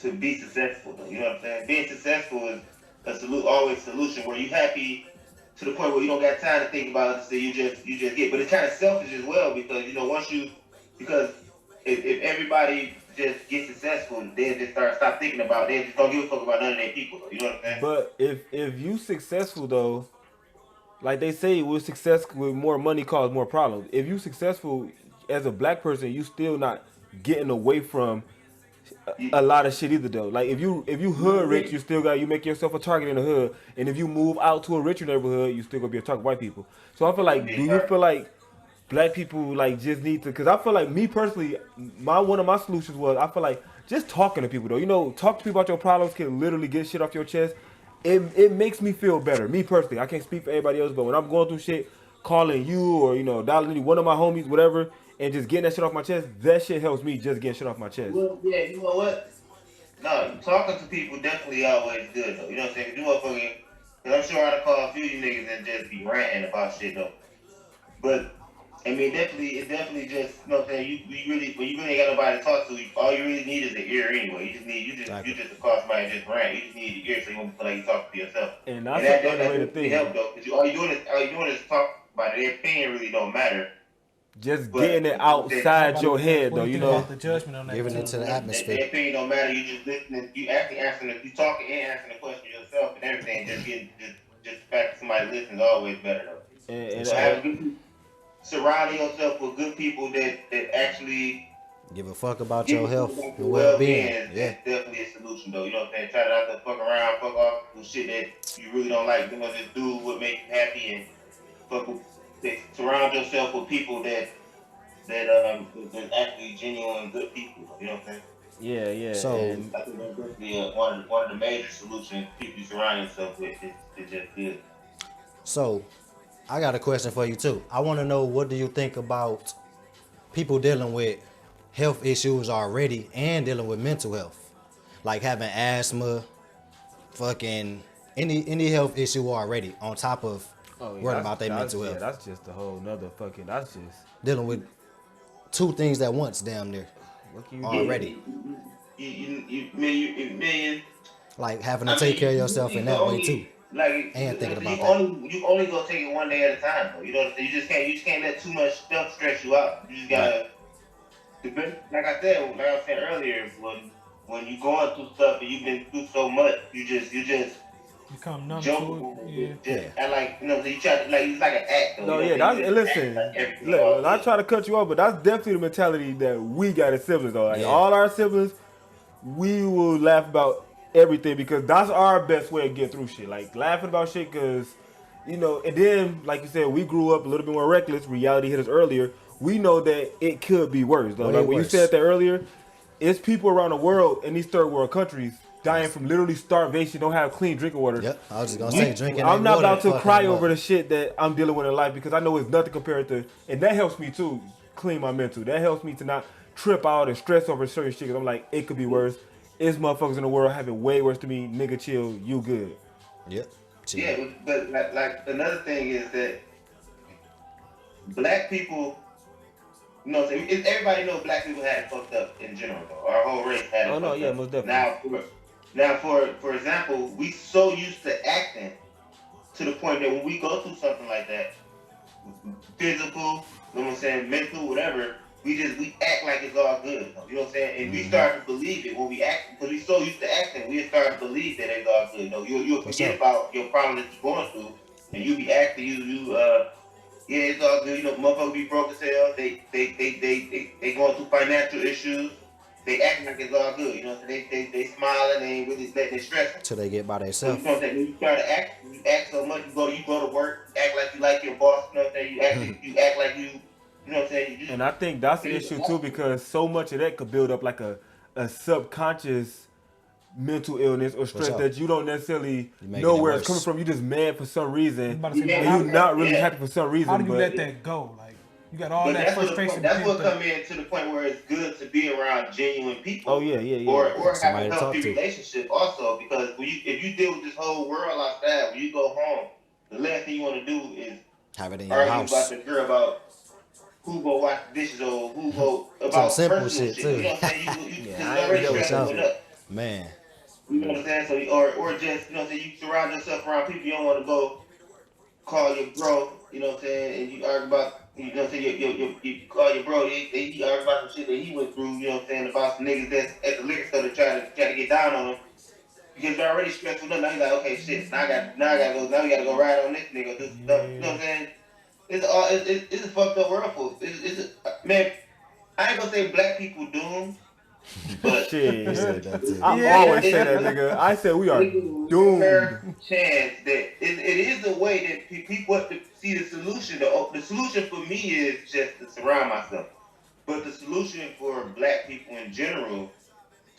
to be successful though. You know what I'm saying? Being successful is always a solution where you happy to the point where you don't got time to think about it, so you just get. But it's kind of selfish as well because because if everybody just gets successful, they just stop thinking about, they just don't give a fuck about none of their people though. You know what I'm saying? But if you successful though, like they say, with success with more money cause more problems. If you successful as a black person, you still not getting away from You, a lot of shit either though. Like if you hood rich, you make yourself a target in the hood, and if you move out to a richer neighborhood, you still gonna be a target of white people. So I feel like, do you feel like black people like just need to? Because I feel like me personally, one of my solutions was I feel like just talking to people though. Talk to people about your problems can literally get shit off your chest. It makes me feel better. Me personally, I can't speak for everybody else, but when I'm going through shit, calling you or dialing one of my homies, whatever, and just getting that shit off my chest, that shit helps me just getting shit off my chest. well, yeah, you know what? No, talking to people definitely always good though. You know what I'm saying? 'Cause you motherfucking, cause I'm sure I'd call a few of you niggas and just be ranting about shit though. But I mean, it's definitely just, you know what I'm saying. When you really ain't got nobody to talk to, all you really need is an ear anyway. You just to call somebody and just rant. You just need an ear so you won't feel like you talking to yourself. And And that's that an underrated definitely thing. help though, because all you doing is talk about it. Their opinion really don't matter. Just But getting it outside your head, What though, do you you think know. about the judgment on that? Giving it to the atmosphere. Their opinion don't matter. You just listening. You actually answering. You talking and answering the question yourself and everything. Just the fact that somebody listens is always better though. And So have good, surrounding yourself with good people that actually Give a fuck about give your a fuck health about and your well-being. well-being. Yeah. That's definitely a solution though. You know what I'm saying? Try not to fuck around, fuck off with shit that you really don't like. Just do what makes you happy and fuck with, surround yourself with people that's actually genuine good people. You know what I'm saying? yeah. So And I think that's definitely one of the major solutions. People you surround yourself with is just good. So, I got a question for you too. I want to know, what do you think about people dealing with health issues already and dealing with mental health, like having asthma, fucking any health issue already, on top of worrying about their mental health, that's just a whole nother fucking. That's just dealing with two things at once, damn near what can you do? already, Million. like having to I take mean, care of you yourself in can that way too, only like and thinking about that. you only gonna take it one day at a time. Though. You know what I'm saying? You just can't let too much stuff stress you out. You just gotta, like I was saying earlier, when you going through stuff and you've been through so much, you just become numb to jokeable, it. Yeah. just and like you try to like it's like an act. Though, No, you yeah, know, that's you and just act listen. like everything Look, all I'm not good. trying to cut you off, but that's definitely the mentality that we got as siblings, though. Like Yeah. all our siblings, we will laugh about everything because that's our best way to get through shit. Like laughing about shit, because and then like you said, we grew up a little bit more reckless. Reality hit us earlier. We know that it could be worse, though. Way Like when you worse. said that earlier, it's people around the world in these third world countries dying from literally starvation, don't have clean drinking water. Yep, I was just gonna say drinking. I'm that not water about to fucking cry them over up. the shit that I'm dealing with in life because I know it's nothing compared to, and that helps me too clean my mental. That helps me to not trip out and stress over certain shit. Cause I'm like, it could be worse. It's motherfuckers in the world having way worse than me. Nigga, chill. You good? Yep. Yeah, but like another thing is that black people, everybody knows black people had it fucked up in general. Though. Our whole race had it Oh, no, fucked yeah, up. most definitely. Now, for example, we so used to acting to the point that when we go through something like that, physical, you know what I'm saying, mental, whatever, we act like it's all good. You know what I'm saying? And we start to believe it when we act, because we so used to acting, we start to believe that it's all good. You'll forget about your problem that you're going through, and you be acting, yeah, it's all good. Motherfuckers be broke as hell. They going through financial issues. They acting like it's all good. They smiling. They ain't really letting it stress them. Till they get by So, themselves. when you start to act, you act so much. You go to work, act like you like your boss. You know what I'm saying? You act like you know what I'm saying? And I think that's the issue too because so much of that could build up like a subconscious mental illness or stress sure. that you don't necessarily making know it where it's worse. coming from. You just mad for some reason, I'm about to say, and how- you're not really yeah. happy for some reason. How do you but let that go? Like you got all But that that's frustration. That's what pent up. come in to the point where it's good to be around genuine people. Oh, yeah. Or have Somebody a to talk healthy to. relationship also, because if you deal with this whole world outside, when you go home, the last thing you want to do is Have it in your argue house. about the girl about who go wash the dishes or who go Some about simple personal shit, shit. too. You know what I'm saying? You Yeah, I ain't already dealt with stressing that. up. Man. You know what I'm saying? So or just you surround yourself around people you don't want to go call your bro. You know what I'm saying? And you argue about what I'm saying. You call your bro. He argue about some shit that he went through. You know what I'm saying? About some niggas that's at the liquor store that try to get down on him. Because they're already stressed enough. Now he's like, okay, shit. Now we gotta go ride on this nigga. Do some stuff. You know what I'm saying? It's a fucked up world for man. I ain't gonna say black people doomed, but Shit, He said that too. I Yeah. always say that, nigga. I said we are doomed. chance that it is a way that people see the solution. The solution for me is just to surround myself, but the solution for black people in general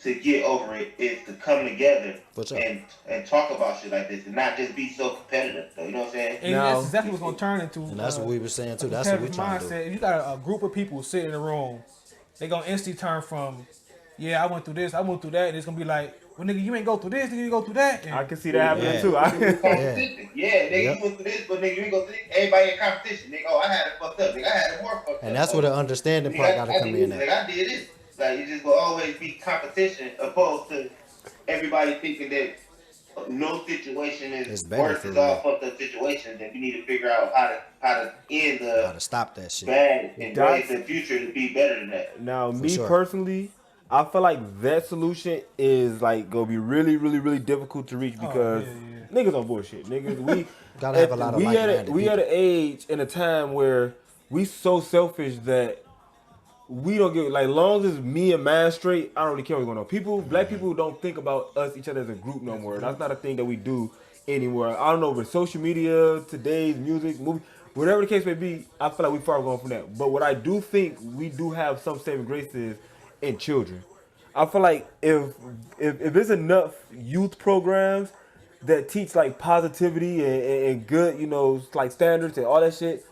to get over it is to come together For sure. and talk about shit like this and not just be so competitive. Though, you know what I'm saying? And Now- that's exactly what's gonna turn into. And that's what we were saying too. a That's what we competitive trying to do. mindset. If you got a group of people sitting in a room, they gonna instantly turn from, yeah, I went through this, I went through that, and it's gonna be like, well, nigga, you ain't go through this, nigga, you go through that. And I can see that happening Yeah. too. Competition. Yeah, nigga, Yep. you went through this, but nigga, you ain't go through this. Everybody in competition, nigga. Oh, I had it fucked up, nigga. I had it more fucked up. And that's where the understanding part gotta come in Like at. I did this. Like it just will always be competition, opposed to everybody thinking that no situation It's is better worse. for It's all real. fucked up situations, and we need to figure out how to end How the to stop that shit. bad and That's- raise the future to be better than that. Now, me sure. personally, I feel like that solution is like gonna be really, really, really difficult to reach because niggas on bullshit. Niggas, we Gotta have a lot of like-minded we at an age and a time where we so selfish that we don't give like long as me and man straight, I don't really care what's going on. People, black people don't think about us each other as a group no more. That's not a thing that we do anymore. I don't know, but social media, today's music, movie, whatever the case may be, I feel like we far gone from that. But what I do think we do have some saving graces in children. I feel like if there's enough youth programs that teach like positivity and good, like standards and all that shit,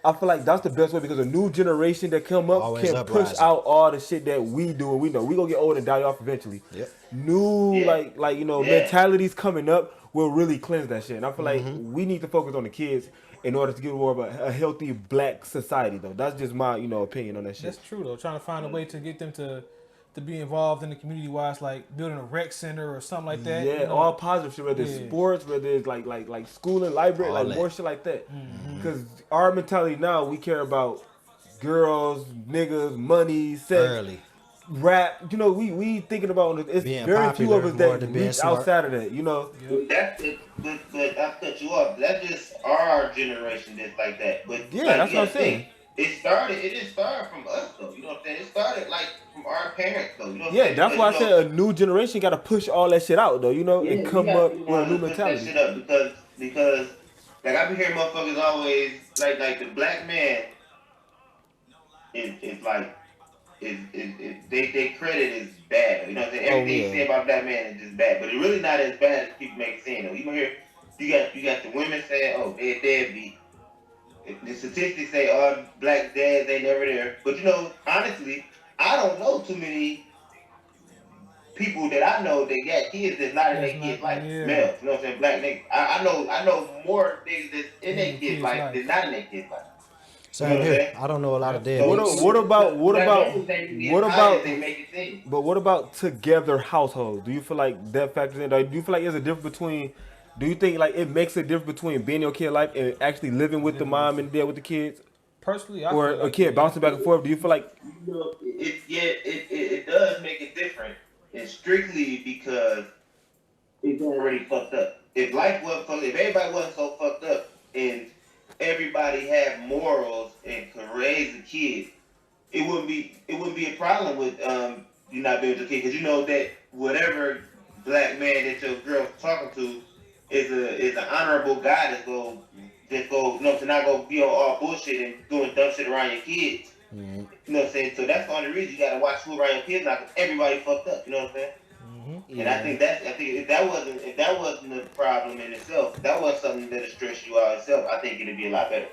I feel like that's the best way because a new generation that come up Always can push uprising. out all the shit that we do and we know we gonna get old and die off eventually. Yep. New Yeah. mentalities coming up will really cleanse that shit. And I feel like we need to focus on the kids in order to get more of a healthy black society though. That's just my opinion on that shit. that's true though. Trying to find a way to get them to be involved in the community wise, like building a rec center or something like that. Yeah, all positive shit, whether it's Yeah. sports, whether it's like school and library, All like that. more shit like that. Because our mentality now, we care about girls, niggas, money, sex. Early. rap. You know, we thinking about it. It's Being very few of popular us more that than being reach smart. outside of that. You know. That's it, but I cut you off. That's just our generation that's like that. But Yeah, like, that's you what I'm gotta saying. think, it didn't start from us though. You know what I'm saying? It started like from our parents though. You know what I'm Yeah, saying? that's why I Because, you know, said a new generation got to push all that shit out though. You know, yeah, and you come got to up be the with a one new to put that mentality. shit up because like I be hearing motherfuckers always like the black man is like they credit is bad. You know what I'm saying? Oh Everything you say yeah. about that man is just bad, but it's really not as bad as people make it seem. Though you gonna hear you got the women saying, "Oh, they're deadbeat." The statistics say all black dads ain't never there, but you know, honestly, I don't know too many people that I know that got kids that's not in That's their not, kids' life. yeah. Males, you know what I'm saying? Black niggas. I know more niggas that's in In their your kids' kid's life life. than not in their kids' life. Same You know what I'm here. saying? I don't know a lot of So, deadbeats. What about black numbers ain't really what as high about as they make it seem. But what about together households? Do you feel like that factors in? Like, do you feel like there's a difference between? Do you think like it makes a difference between being in your kid life and actually living with the mom and dad with the kids, Personally, I or feel a like kid bouncing back and forth? Do you feel like? You know, it does make it different, and strictly because it's already fucked up. If life wasn't fucked, if everybody wasn't so fucked up, and everybody had morals and could raise a kid, it wouldn't be a problem with you not being with your kid, because you know that whatever black man that your girl's talking to is an honorable guy that's you know, to not go be on all bullshit and doing dumb shit around your kids. Mm-hmm. You know what I'm saying? So that's the only reason you gotta watch who around your kids now, because everybody fucked up. You know what I'm saying? And I think if that wasn't a problem in itself, if that wasn't something that'll stress you out itself, I think it'd be a lot better.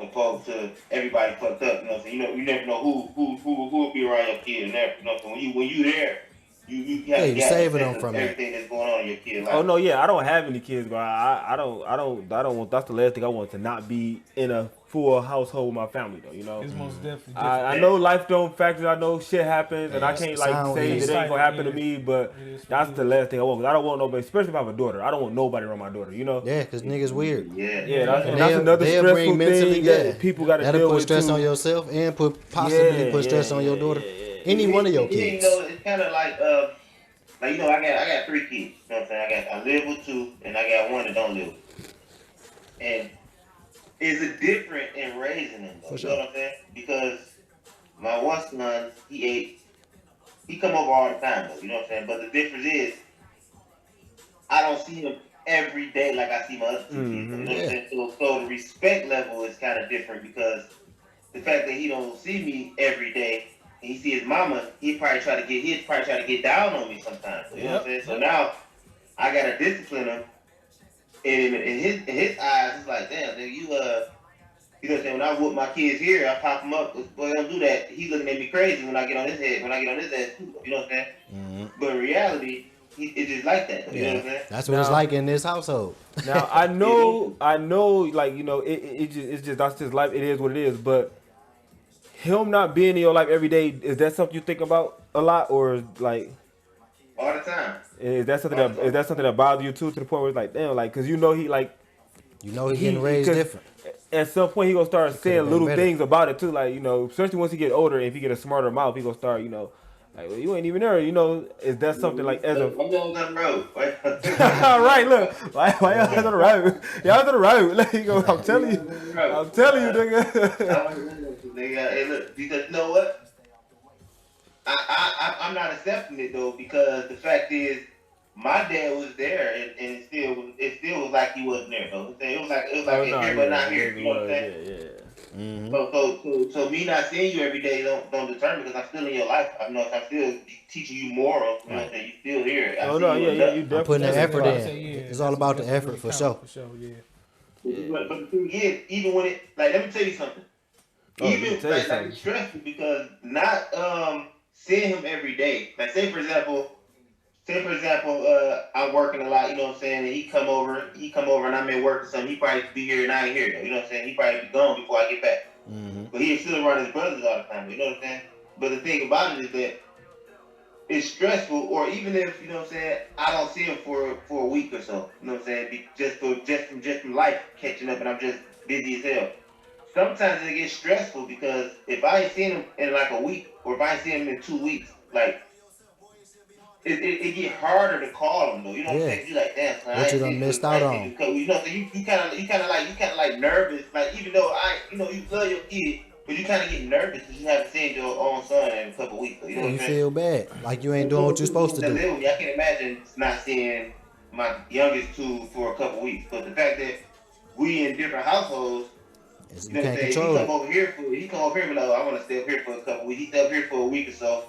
Opposed to everybody fucked up, you know what I'm saying? You never know who will be around your kid and everything. You know, so when you there, you Yeah, have you saving them of from that. everything that's going on in your kid life. Oh no, yeah, I don't have any kids, but I don't want. That's the last thing I want, to not be in a full household with my family though. You know. it's most definitely different. I know life don't factor. I know shit happens, and I can't like sound say easy. it ain't gonna happen to Yeah. me. But It is that's what the it last thing I want. 'Cause I don't want nobody, especially if I have a daughter. I don't want nobody around my daughter. You know. Yeah, because niggas weird. Yeah. Yeah, that's, And that's another they'll stressful bring mentally, thing yeah. that people got to That'll deal put with stress too. on yourself and possibly put stress on your daughter. Any one of your You kids. know, it's kind of like you know, I got 3 kids. You know what I'm saying? I live with 2, and I got 1 that don't live with. And it's a different in raising them, though. For You sure. know what I'm saying? Because my one son, he come over all the time, though. You know what I'm saying? But the difference is, I don't see him every day like I see my other 2 kids. You know what I'm Yeah. saying? So the respect level is kind of different, because the fact that he don't see me every day, and he see his mama, he probably try to get down on me sometimes. You know what I'm saying? So now I gotta discipline him. And in his eyes, it's like, damn, nigga, you know what I'm saying? When I whoop my kids here, I pop them up. Boy, don't do that. He's looking at me crazy when I get on his head. When I get on his ass too. You know what I'm saying? Mm-hmm. But in reality, it's just like that. You know what I'm saying? That's what it's like in this household. Now I know, like you know, it's just that's just life. It is what it is. But him not being in your life every day, is that something you think about a lot, or like? All the time. Is that something that bothers you too, to the point where it's like, damn, like, cause you know he like, You know he's getting raised 'cause different. at some point he gonna start saying been little better. things about it too, like, you know, especially once he get older, if he get a smarter mouth, he gonna start, you know, like, well, you ain't even there, you know. Is that something like as a I'm going down the road. right? Look, why y'all on the road? Y'all on the road. Like, you go, I'm telling you, nigga. Nigga, hey, look, because you know what? I'm not accepting it though, because the fact is, my dad was there, and it still was like he wasn't there though. It was like here but not here. You know what I'm saying? Mm-hmm. So me not seeing you every day don't determine, because I'm still in your life. I'm still teaching you morals. You know what I'm saying? You still here. I Oh see no, you yeah, enough. you I'm definitely putting the effort That's what I in. say, yeah. It's all about the effort for sure. For sure, yeah. But the thing is, even when it, like, let me tell you something. Even like it's stressful, because not seeing him every day. Like say for example, I'm working a lot, you know what I'm saying, and he come over and I'm at work or something. He probably be here and I ain't here though, you know what I'm saying? He probably be gone before I get back. Mm-hmm. But he's still around his brothers all the time, you know what I'm saying? But the thing about it is that it's stressful, or even if, you know what I'm saying, I don't see him for a week or so, you know what I'm saying? Just from life catching up, and I'm just busy as hell. sometimes it gets stressful because if I ain't seen him in like a week or if I ain't seen him in 2 weeks, like it get harder to call him though. You know what I'm Yeah. saying? You like, damn, son, I What you ain't done seen missed you. I out ain't seen on. you. You know, so you kind of like nervous. Like even though you love your kid, but you kind of get nervous because you haven't seen your own son in a couple weeks. So, you know Yeah, what you I'm saying? feel bad, like you ain't doing what you supposed to That do. live with me, I can imagine not seeing my youngest two for a couple weeks. But the fact that we in different households, You you know what I'm can't saying? control it. He come over here and be like, oh, I want to stay up here for a couple weeks. He stay up here for a week or so.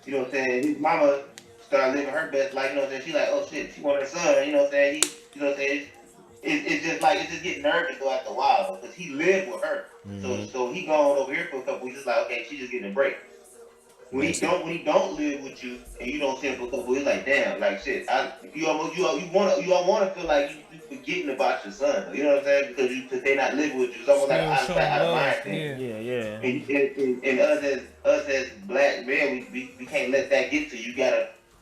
You know what I'm saying? His mama started living her best life. You know what I'm saying? She like, oh shit, she want her son. You know what I'm saying? You know what I'm saying? It's just like it's just getting nervous though after a while because he lived with her. So he gone over here for a couple weeks. It's like, okay, she just getting a break. When he don't live with you and you don't see him for a couple weeks, like damn, like shit. You don't wanna feel like you forgetting about your son. You know what I'm saying? Because they not living with you. It's almost like Still out of showing sight, out of love. mind thing. Yeah. Yeah. And us as black men, we can't let that get to you.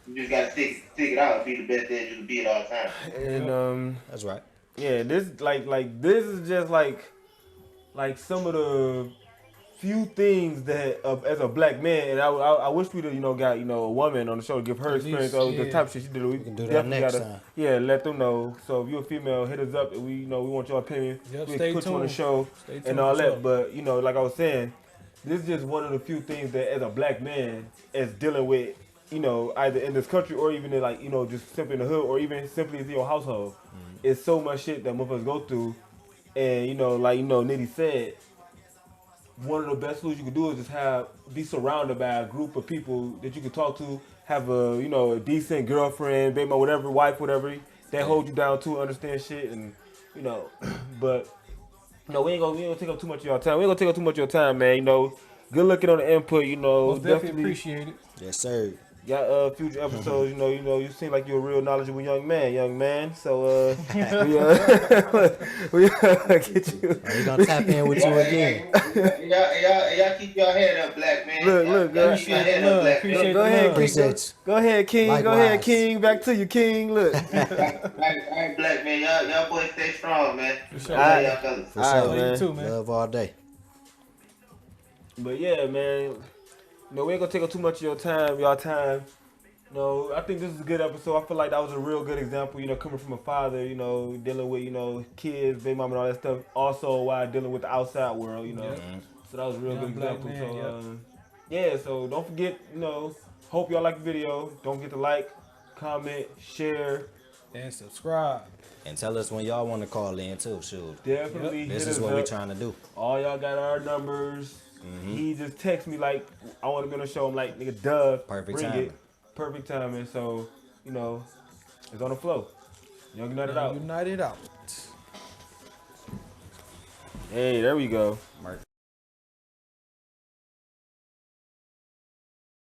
You just gotta stick it out and be the best dad you can be at all times. And That's right. yeah, this like this is just like some of the few things that as a black man, and I wish we'd got a woman on the show to give her At experience least, of the yeah. type of shit she did. We can do that definitely next gotta time. let them know. So if you're a female, hit us up. And we want your opinion. Yep, We stay put you on the tuned. show Stay tuned and all for that. sure. But like I was saying, this is just one of the few things that as a black man is dealing with. Either in this country or even in just simply in the hood or even simply in your household. It's so much shit that motherfuckers go through, and Nitty said, one of the best things you can do is just be surrounded by a group of people that you can talk to, have a decent girlfriend, baby, whatever, wife, whatever, that hold you down too, understand shit, and but we ain't gonna take up too much of your time. We ain't gonna take up too much of your time, man. Good looking on the input. Most definitely appreciate it. Yes, sir. Got future episodes. You seem like you're a real knowledgeable young man. So we get you. We gonna tap in with you again. Y'all keep your head up, black man. Look, y'all keep your head up, black man. Go ahead, Appreciate Go ahead, King. Likewise. Go ahead, King. Back to you, King. Look. All right, black man. Y'all boys stay strong, man. For sure. I love y'all fellas. For All right, sure. man. You too, man. Love all day. But yeah, man. We ain't gonna take up too much of y'all time. I think this is a good episode. I feel like that was a real good example, coming from a father, dealing with, kids, baby mama and all that stuff. Also while dealing with the outside world, So that was a real Young good black example. man, So so don't forget, hope y'all like the video. Don't forget to like, comment, share. And subscribe. And tell us when y'all want to call in too. Shoot. Definitely hit This us is what we up. trying to do. All y'all got our numbers. He just text me like, I want to be on the show. I'm like, nigga, duh. Perfect bring timing. it. Perfect timing. So, it's on the flow. Young United out. United out. Hey, there we go. Mark.